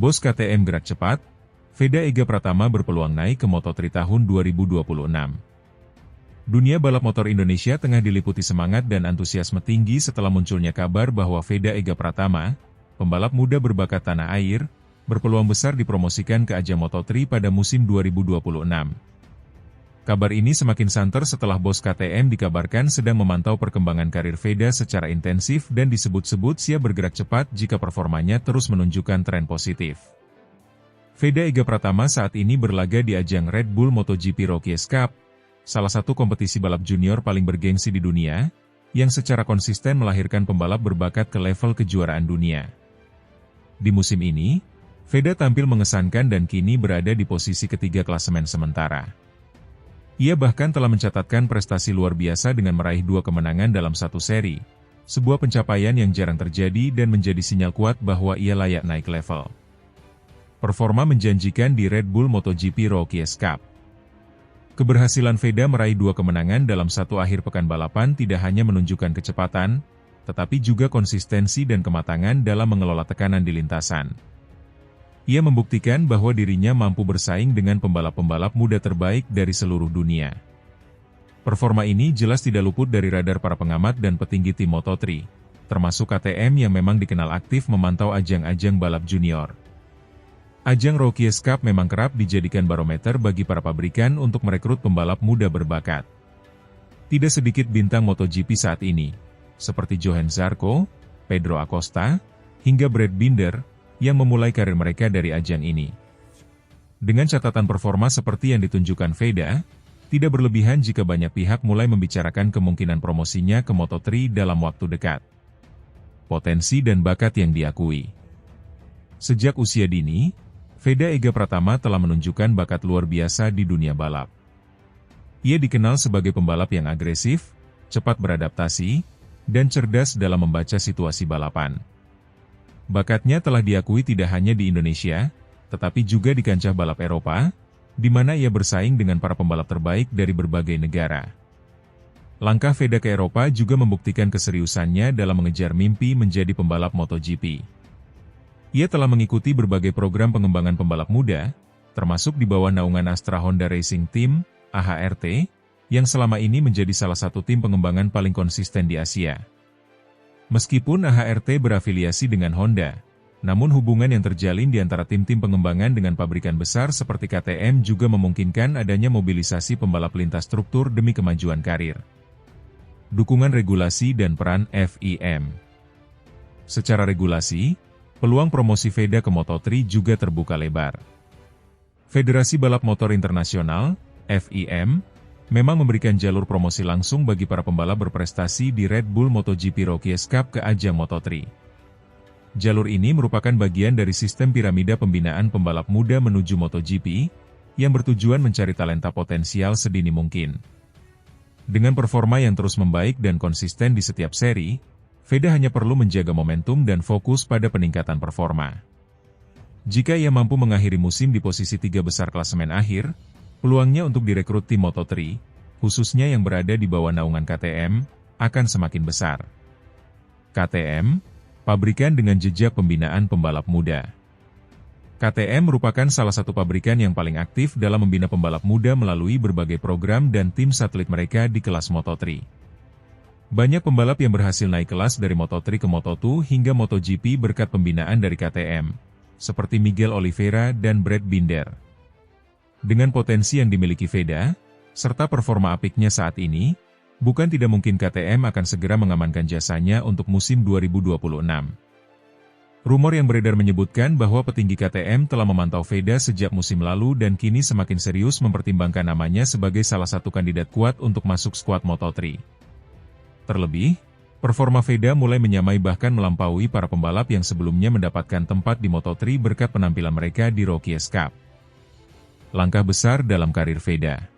Bos KTM gerak cepat, Veda Ega Pratama berpeluang naik ke Moto3 tahun 2026. Dunia balap motor Indonesia tengah diliputi semangat dan antusiasme tinggi setelah munculnya kabar bahwa Veda Ega Pratama, pembalap muda berbakat tanah air, berpeluang besar dipromosikan ke ajang Moto3 pada musim 2026. Kabar ini semakin santer setelah bos KTM dikabarkan sedang memantau perkembangan karir Veda secara intensif dan disebut-sebut siap bergerak cepat jika performanya terus menunjukkan tren positif. Veda Ega Pratama saat ini berlaga di ajang Red Bull MotoGP Rookies Cup, salah satu kompetisi balap junior paling bergengsi di dunia, yang secara konsisten melahirkan pembalap berbakat ke level kejuaraan dunia. Di musim ini, Veda tampil mengesankan dan kini berada di posisi ketiga klasemen sementara. Ia bahkan telah mencatatkan prestasi luar biasa dengan meraih 2 kemenangan dalam satu seri, sebuah pencapaian yang jarang terjadi dan menjadi sinyal kuat bahwa ia layak naik level. Performa menjanjikan di Red Bull MotoGP Rookies Cup. Keberhasilan Veda meraih 2 kemenangan dalam satu akhir pekan balapan tidak hanya menunjukkan kecepatan, tetapi juga konsistensi dan kematangan dalam mengelola tekanan di lintasan. Ia membuktikan bahwa dirinya mampu bersaing dengan pembalap-pembalap muda terbaik dari seluruh dunia. Performa ini jelas tidak luput dari radar para pengamat dan petinggi tim Moto3, termasuk KTM yang memang dikenal aktif memantau ajang-ajang balap junior. Ajang Rookies Cup memang kerap dijadikan barometer bagi para pabrikan untuk merekrut pembalap muda berbakat. Tidak sedikit bintang MotoGP saat ini, seperti Johan Zarco, Pedro Acosta, hingga Brad Binder, yang memulai karir mereka dari ajang ini. Dengan catatan performa seperti yang ditunjukkan Veda, tidak berlebihan jika banyak pihak mulai membicarakan kemungkinan promosinya ke Moto3 dalam waktu dekat. Potensi dan bakat yang diakui. Sejak usia dini, Veda Ega Pratama telah menunjukkan bakat luar biasa di dunia balap. Ia dikenal sebagai pembalap yang agresif, cepat beradaptasi, dan cerdas dalam membaca situasi balapan. Bakatnya telah diakui tidak hanya di Indonesia, tetapi juga di kancah balap Eropa, di mana ia bersaing dengan para pembalap terbaik dari berbagai negara. Langkah Veda ke Eropa juga membuktikan keseriusannya dalam mengejar mimpi menjadi pembalap MotoGP. Ia telah mengikuti berbagai program pengembangan pembalap muda, termasuk di bawah naungan Astra Honda Racing Team, AHRT, yang selama ini menjadi salah satu tim pengembangan paling konsisten di Asia. Meskipun AHRT berafiliasi dengan Honda, namun hubungan yang terjalin di antara tim-tim pengembangan dengan pabrikan besar seperti KTM juga memungkinkan adanya mobilisasi pembalap lintas struktur demi kemajuan karir. Dukungan regulasi dan peran FIM. Secara regulasi, peluang promosi Veda ke Moto3 juga terbuka lebar. Federasi Balap Motor Internasional, FIM, memang memberikan jalur promosi langsung bagi para pembalap berprestasi di Red Bull MotoGP Rookies Cup ke ajang Moto3. Jalur ini merupakan bagian dari sistem piramida pembinaan pembalap muda menuju MotoGP, yang bertujuan mencari talenta potensial sedini mungkin. Dengan performa yang terus membaik dan konsisten di setiap seri, Veda hanya perlu menjaga momentum dan fokus pada peningkatan performa. Jika ia mampu mengakhiri musim di posisi 3 besar klasemen akhir, peluangnya untuk direkrut tim Moto3, khususnya yang berada di bawah naungan KTM, akan semakin besar. KTM, pabrikan dengan jejak pembinaan pembalap muda. KTM merupakan salah satu pabrikan yang paling aktif dalam membina pembalap muda melalui berbagai program dan tim satelit mereka di kelas Moto3. Banyak pembalap yang berhasil naik kelas dari Moto3 ke Moto2 hingga MotoGP berkat pembinaan dari KTM, seperti Miguel Oliveira dan Brad Binder. Dengan potensi yang dimiliki Veda, serta performa apiknya saat ini, bukan tidak mungkin KTM akan segera mengamankan jasanya untuk musim 2026. Rumor yang beredar menyebutkan bahwa petinggi KTM telah memantau Veda sejak musim lalu dan kini semakin serius mempertimbangkan namanya sebagai salah satu kandidat kuat untuk masuk skuad Moto3. Terlebih, performa Veda mulai menyamai bahkan melampaui para pembalap yang sebelumnya mendapatkan tempat di Moto3 berkat penampilan mereka di Rookies Cup. Langkah besar dalam karir Veda.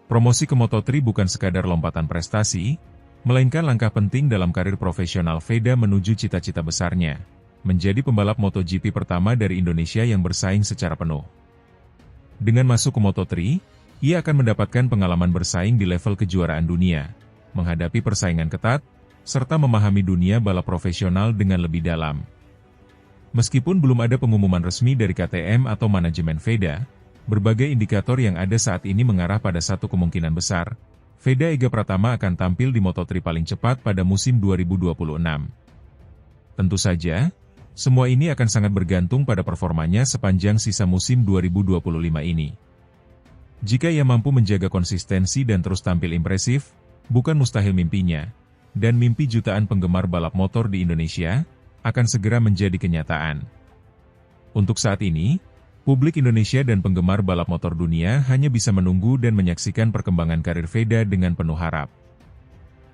Promosi ke Moto3 bukan sekadar lompatan prestasi, melainkan langkah penting dalam karir profesional Veda menuju cita-cita besarnya, menjadi pembalap MotoGP pertama dari Indonesia yang bersaing secara penuh. Dengan masuk ke Moto3, ia akan mendapatkan pengalaman bersaing di level kejuaraan dunia, menghadapi persaingan ketat, serta memahami dunia balap profesional dengan lebih dalam. Meskipun belum ada pengumuman resmi dari KTM atau manajemen VEDA, berbagai indikator yang ada saat ini mengarah pada satu kemungkinan besar, VEDA Ega Pratama akan tampil di Moto3 paling cepat pada musim 2026. Tentu saja, semua ini akan sangat bergantung pada performanya sepanjang sisa musim 2025 ini. Jika ia mampu menjaga konsistensi dan terus tampil impresif, bukan mustahil mimpinya, dan mimpi jutaan penggemar balap motor di Indonesia akan segera menjadi kenyataan. Untuk saat ini, publik Indonesia dan penggemar balap motor dunia hanya bisa menunggu dan menyaksikan perkembangan karir VEDA dengan penuh harap.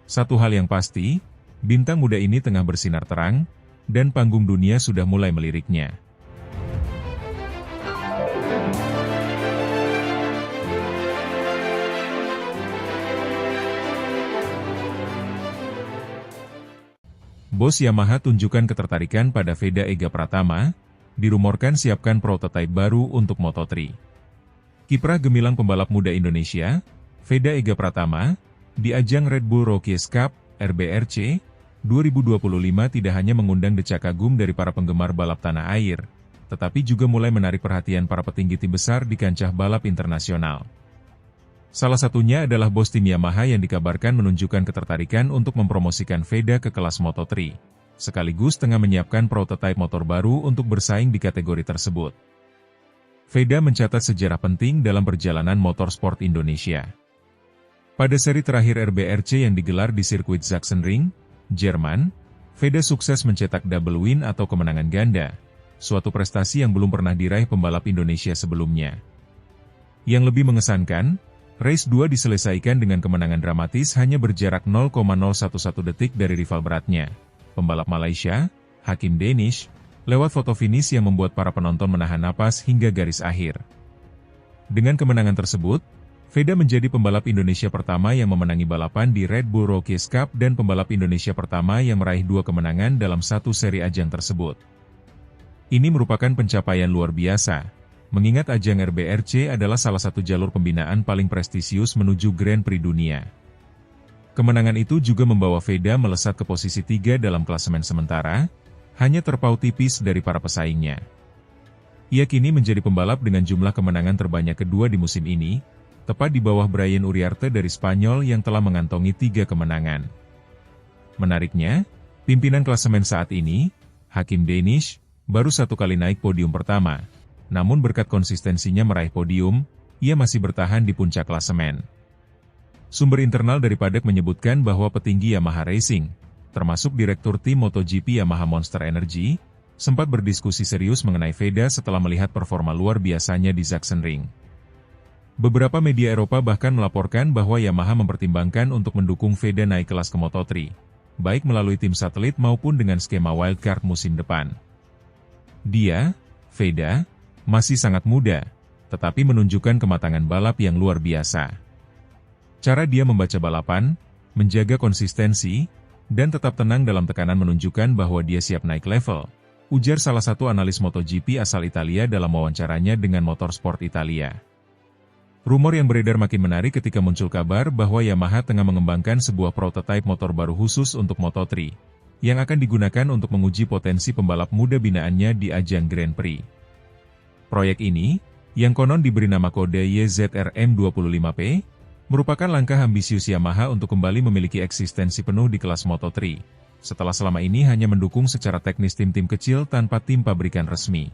Satu hal yang pasti, bintang muda ini tengah bersinar terang, dan panggung dunia sudah mulai meliriknya. Bos Yamaha tunjukkan ketertarikan pada VEDA Ega Pratama, dirumorkan siapkan prototipe baru untuk Moto3. Kiprah gemilang pembalap muda Indonesia, VEDA Ega Pratama, di ajang Red Bull Rookies Cup, RBRC, 2025 tidak hanya mengundang decak kagum dari para penggemar balap tanah air, tetapi juga mulai menarik perhatian para petinggi tim besar di kancah balap internasional. Salah satunya adalah bos tim Yamaha yang dikabarkan menunjukkan ketertarikan untuk mempromosikan VEDA ke kelas Moto3, sekaligus tengah menyiapkan prototipe motor baru untuk bersaing di kategori tersebut. VEDA mencatat sejarah penting dalam perjalanan motorsport Indonesia. Pada seri terakhir RBRC yang digelar di sirkuit Sachsenring, Jerman, VEDA sukses mencetak double win atau kemenangan ganda, suatu prestasi yang belum pernah diraih pembalap Indonesia sebelumnya. Yang lebih mengesankan, race 2 diselesaikan dengan kemenangan dramatis hanya berjarak 0,011 detik dari rival beratnya, pembalap Malaysia, Hakim Danish, lewat foto finish yang membuat para penonton menahan napas hingga garis akhir. Dengan kemenangan tersebut, VEDA menjadi pembalap Indonesia pertama yang memenangi balapan di Red Bull Rookies Cup dan pembalap Indonesia pertama yang meraih 2 kemenangan dalam satu seri ajang tersebut. Ini merupakan pencapaian luar biasa, mengingat ajang RBRC adalah salah satu jalur pembinaan paling prestisius menuju Grand Prix dunia. Kemenangan itu juga membawa VEDA melesat ke posisi 3 dalam klasemen sementara, hanya terpaut tipis dari para pesaingnya. Ia kini menjadi pembalap dengan jumlah kemenangan terbanyak kedua di musim ini, tepat di bawah Brian Uriarte dari Spanyol yang telah mengantongi 3 kemenangan. Menariknya, pimpinan klasemen saat ini, Hakim Danish, baru 1 kali naik podium pertama. Namun berkat konsistensinya meraih podium, ia masih bertahan di puncak klasemen. Sumber internal dari Paddock menyebutkan bahwa petinggi Yamaha Racing, termasuk Direktur Tim MotoGP Yamaha Monster Energy, sempat berdiskusi serius mengenai VEDA setelah melihat performa luar biasanya di Sachsenring. Beberapa media Eropa bahkan melaporkan bahwa Yamaha mempertimbangkan untuk mendukung VEDA naik kelas ke Moto3, baik melalui tim satelit maupun dengan skema wildcard musim depan. Dia, VEDA, masih sangat muda, tetapi menunjukkan kematangan balap yang luar biasa. Cara dia membaca balapan, menjaga konsistensi, dan tetap tenang dalam tekanan menunjukkan bahwa dia siap naik level, ujar salah satu analis MotoGP asal Italia dalam wawancaranya dengan Motorsport Italia. Rumor yang beredar makin menarik ketika muncul kabar bahwa Yamaha tengah mengembangkan sebuah prototipe motor baru khusus untuk Moto3, yang akan digunakan untuk menguji potensi pembalap muda binaannya di ajang Grand Prix. Proyek ini, yang konon diberi nama kode YZRM25P, merupakan langkah ambisius Yamaha untuk kembali memiliki eksistensi penuh di kelas Moto3, setelah selama ini hanya mendukung secara teknis tim-tim kecil tanpa tim pabrikan resmi.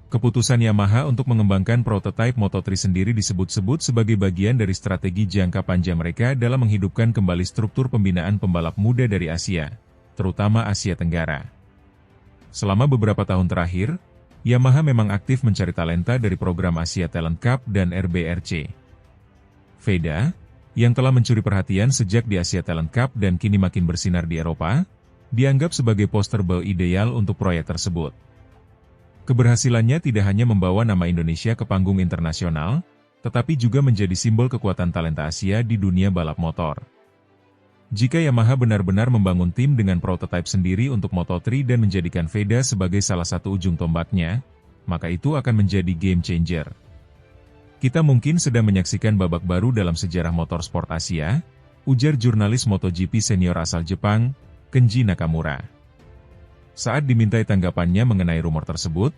Keputusan Yamaha untuk mengembangkan prototipe Moto3 sendiri disebut-sebut sebagai bagian dari strategi jangka panjang mereka dalam menghidupkan kembali struktur pembinaan pembalap muda dari Asia, terutama Asia Tenggara. Selama beberapa tahun terakhir, Yamaha memang aktif mencari talenta dari program Asia Talent Cup dan RBRC. VEDA, yang telah mencuri perhatian sejak di Asia Talent Cup dan kini makin bersinar di Eropa, dianggap sebagai poster boy ideal untuk proyek tersebut. Keberhasilannya tidak hanya membawa nama Indonesia ke panggung internasional, tetapi juga menjadi simbol kekuatan talenta Asia di dunia balap motor. Jika Yamaha benar-benar membangun tim dengan prototipe sendiri untuk Moto3 dan menjadikan VEDA sebagai salah satu ujung tombaknya, maka itu akan menjadi game changer. Kita mungkin sedang menyaksikan babak baru dalam sejarah motorsport Asia, ujar jurnalis MotoGP senior asal Jepang, Kenji Nakamura. Saat dimintai tanggapannya mengenai rumor tersebut,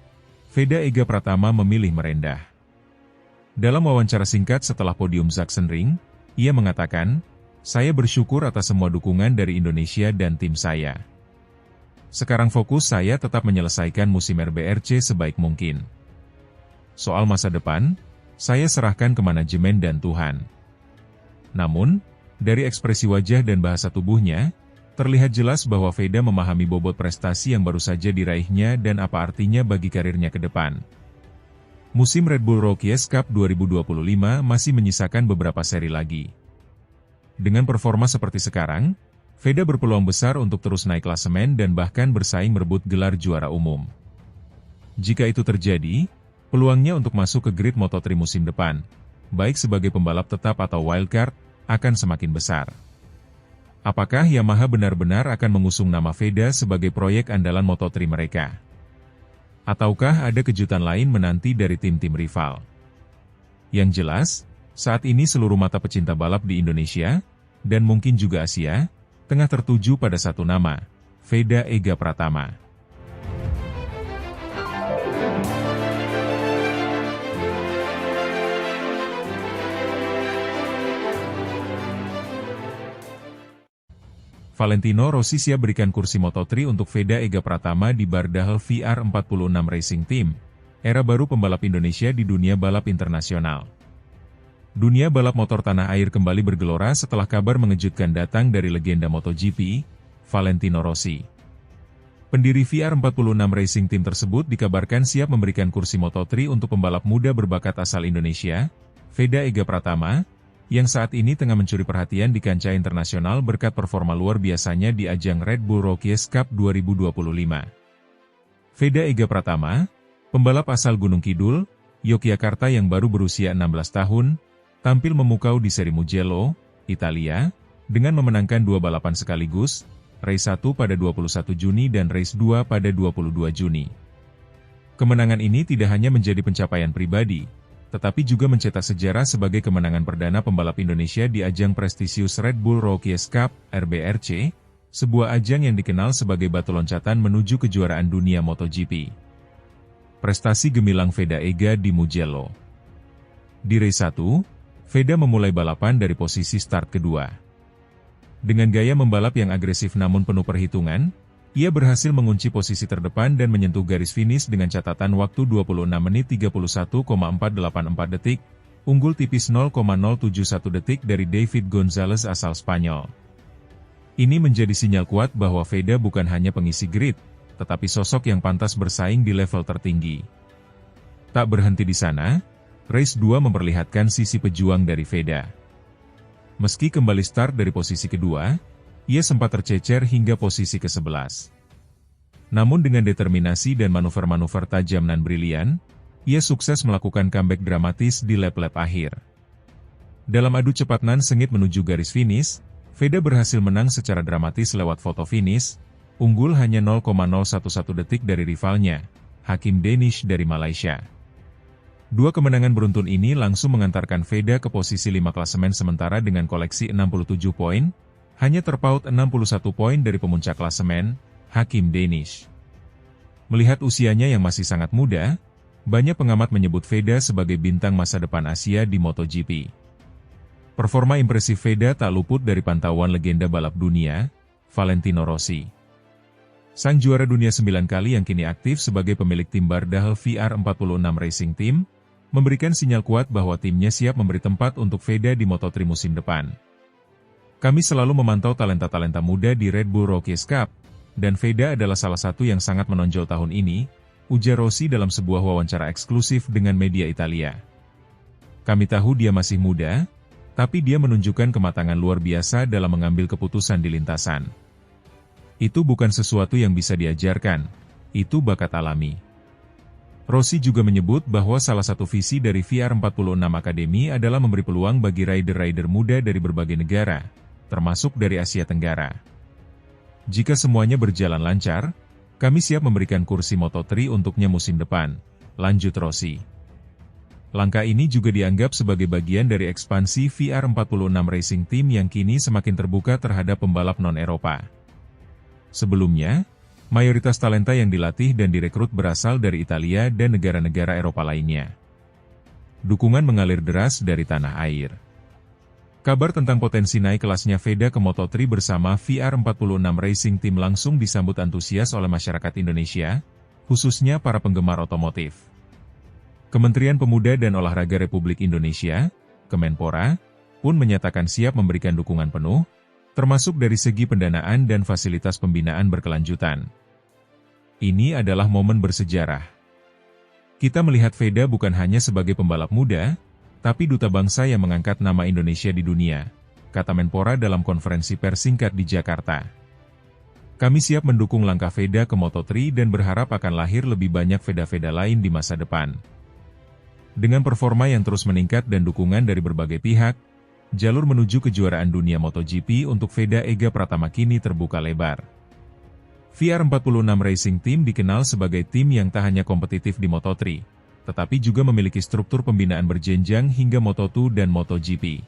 Veda Ega Pratama memilih merendah. Dalam wawancara singkat setelah podium Sachsenring, ia mengatakan, "Saya bersyukur atas semua dukungan dari Indonesia dan tim saya. Sekarang fokus saya tetap menyelesaikan musim RBRC sebaik mungkin. Soal masa depan, saya serahkan ke manajemen dan Tuhan." Namun, dari ekspresi wajah dan bahasa tubuhnya, terlihat jelas bahwa Veda memahami bobot prestasi yang baru saja diraihnya dan apa artinya bagi karirnya ke depan. Musim Red Bull Rookies Cup 2025 masih menyisakan beberapa seri lagi. Dengan performa seperti sekarang, Veda berpeluang besar untuk terus naik klasemen dan bahkan bersaing merebut gelar juara umum. Jika itu terjadi, peluangnya untuk masuk ke grid Moto3 musim depan, baik sebagai pembalap tetap atau wildcard, akan semakin besar. Apakah Yamaha benar-benar akan mengusung nama Veda sebagai proyek andalan Moto3 mereka? Ataukah ada kejutan lain menanti dari tim-tim rival? Yang jelas, saat ini seluruh mata pecinta balap di Indonesia, dan mungkin juga Asia, tengah tertuju pada satu nama, Veda Ega Pratama. Valentino Rossi siap berikan kursi Moto3 untuk Veda Ega Pratama di Bardahel VR46 Racing Team, era baru pembalap Indonesia di dunia balap internasional. Dunia balap motor tanah air kembali bergelora setelah kabar mengejutkan datang dari legenda MotoGP, Valentino Rossi. Pendiri VR46 Racing Team tersebut dikabarkan siap memberikan kursi Moto3 untuk pembalap muda berbakat asal Indonesia, Veda Ega Pratama, yang saat ini tengah mencuri perhatian di kancah internasional berkat performa luar biasanya di ajang Red Bull Rookies Cup 2025. Veda Ega Pratama, pembalap asal Gunung Kidul, Yogyakarta yang baru berusia 16 tahun, tampil memukau di seri Mugello, Italia, dengan memenangkan 2 balapan sekaligus, race 1 pada 21 Juni dan race 2 pada 22 Juni. Kemenangan ini tidak hanya menjadi pencapaian pribadi, tetapi juga mencetak sejarah sebagai kemenangan perdana pembalap Indonesia di ajang prestisius Red Bull Rookies Cup, RBRC, sebuah ajang yang dikenal sebagai batu loncatan menuju kejuaraan dunia MotoGP. Prestasi gemilang Veda Ega di Mugello. Di race 1, Veda memulai balapan dari posisi start kedua. Dengan gaya membalap yang agresif namun penuh perhitungan, ia berhasil mengunci posisi terdepan dan menyentuh garis finish dengan catatan waktu 26 menit 31,484 detik, unggul tipis 0,071 detik dari David Gonzalez asal Spanyol. Ini menjadi sinyal kuat bahwa Veda bukan hanya pengisi grid, tetapi sosok yang pantas bersaing di level tertinggi. Tak berhenti di sana, race 2 memperlihatkan sisi pejuang dari Veda. Meski kembali start dari posisi kedua, ia sempat tercecer hingga posisi ke-11. Namun dengan determinasi dan manuver-manuver tajam dan brilian, ia sukses melakukan comeback dramatis di lap-lap akhir. Dalam adu cepat nan sengit menuju garis finish, Veda berhasil menang secara dramatis lewat foto finish, unggul hanya 0,011 detik dari rivalnya, Hakim Danish dari Malaysia. Dua kemenangan beruntun ini langsung mengantarkan Veda ke posisi 5 klasemen sementara dengan koleksi 67 poin, hanya terpaut 61 poin dari pemuncak klasemen, Hakim Danish. Melihat usianya yang masih sangat muda, banyak pengamat menyebut Veda sebagai bintang masa depan Asia di MotoGP. Performa impresif Veda tak luput dari pantauan legenda balap dunia, Valentino Rossi. Sang juara dunia 9 kali yang kini aktif sebagai pemilik tim Bardahel VR46 Racing Team, memberikan sinyal kuat bahwa timnya siap memberi tempat untuk Veda di Moto3 musim depan. Kami selalu memantau talenta-talenta muda di Red Bull Rookies Cup, dan Veda adalah salah satu yang sangat menonjol tahun ini, ujar Rossi dalam sebuah wawancara eksklusif dengan media Italia. Kami tahu dia masih muda, tapi dia menunjukkan kematangan luar biasa dalam mengambil keputusan di lintasan. Itu bukan sesuatu yang bisa diajarkan, itu bakat alami. Rossi juga menyebut bahwa salah satu visi dari VR46 Academy adalah memberi peluang bagi rider-rider muda dari berbagai negara, termasuk dari Asia Tenggara. Jika semuanya berjalan lancar, kami siap memberikan kursi Moto3 untuknya musim depan, lanjut Rossi. Langkah ini juga dianggap sebagai bagian dari ekspansi VR46 Racing Team yang kini semakin terbuka terhadap pembalap non-Eropa. Sebelumnya, Mayoritas talenta yang dilatih dan direkrut berasal dari Italia dan negara-negara Eropa lainnya. Dukungan mengalir deras dari tanah air. Kabar tentang potensi naik kelasnya Veda ke Moto3 bersama VR46 Racing Team langsung disambut antusias oleh masyarakat Indonesia, khususnya para penggemar otomotif. Kementerian Pemuda dan Olahraga Republik Indonesia, Kemenpora, pun menyatakan siap memberikan dukungan penuh, termasuk dari segi pendanaan dan fasilitas pembinaan berkelanjutan. Ini adalah momen bersejarah. Kita melihat Veda bukan hanya sebagai pembalap muda, tapi duta bangsa yang mengangkat nama Indonesia di dunia, kata Menpora dalam konferensi pers singkat di Jakarta. Kami siap mendukung langkah Veda ke Moto3 dan berharap akan lahir lebih banyak Veda-Veda lain di masa depan. Dengan performa yang terus meningkat dan dukungan dari berbagai pihak, jalur menuju kejuaraan dunia MotoGP untuk Veda Ega Pratama kini terbuka lebar. VR46 Racing Team dikenal sebagai tim yang tak hanya kompetitif di Moto3, tetapi juga memiliki struktur pembinaan berjenjang hingga Moto2 dan MotoGP.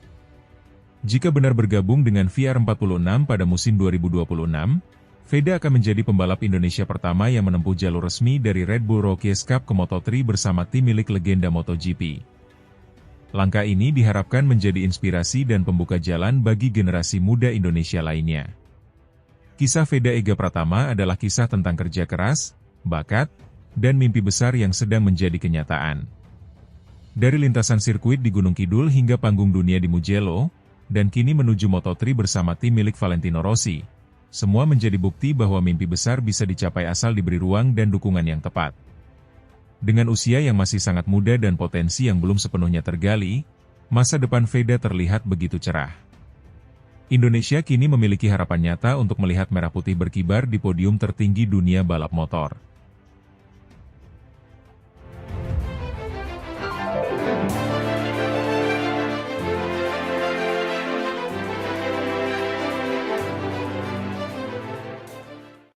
Jika benar bergabung dengan VR46 pada musim 2026, Veda akan menjadi pembalap Indonesia pertama yang menempuh jalur resmi dari Red Bull Rookies Cup ke Moto3 bersama tim milik legenda MotoGP. Langkah ini diharapkan menjadi inspirasi dan pembuka jalan bagi generasi muda Indonesia lainnya. Kisah Veda Ega Pratama adalah kisah tentang kerja keras, bakat, dan mimpi besar yang sedang menjadi kenyataan. Dari lintasan sirkuit di Gunung Kidul hingga panggung dunia di Mugello, dan kini menuju Moto3 bersama tim milik Valentino Rossi, semua menjadi bukti bahwa mimpi besar bisa dicapai asal diberi ruang dan dukungan yang tepat. Dengan usia yang masih sangat muda dan potensi yang belum sepenuhnya tergali, masa depan Veda terlihat begitu cerah. Indonesia kini memiliki harapan nyata untuk melihat merah putih berkibar di podium tertinggi dunia balap motor.